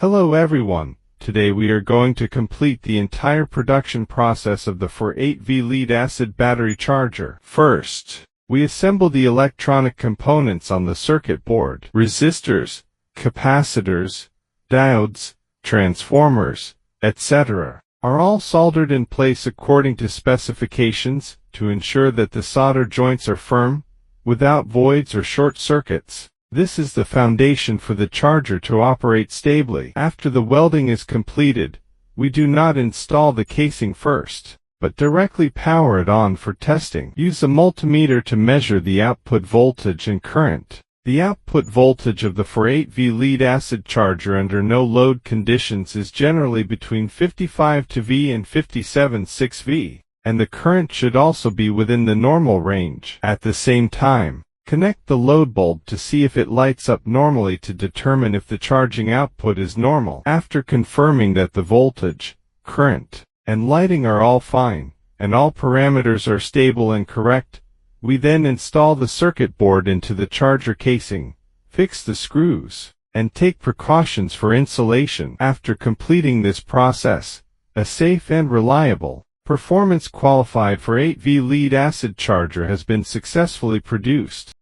Hello everyone, today we are going to complete the entire production process of the 48V lead-acid battery charger. First, we assemble the electronic components on the circuit board. Resistors, capacitors, diodes, transformers, etc. are all soldered in place according to specifications to ensure that the solder joints are firm, without voids or short circuits. This is the foundation for the charger to operate stably. After the welding is completed, we do not install the casing first, but directly power it on for testing. Use a multimeter to measure the output voltage and current. The output voltage of the 48V lead-acid charger under no load conditions is generally between 55 V and 57.6 V, and the current should also be within the normal range. At the same time, connect the load bulb to see if it lights up normally to determine if the charging output is normal. After confirming that the voltage, current, and lighting are all fine, and all parameters are stable and correct, we then install the circuit board into the charger casing, fix the screws, and take precautions for insulation. After completing this process, a safe and reliable, performance qualified 48V lead-acid charger has been successfully produced.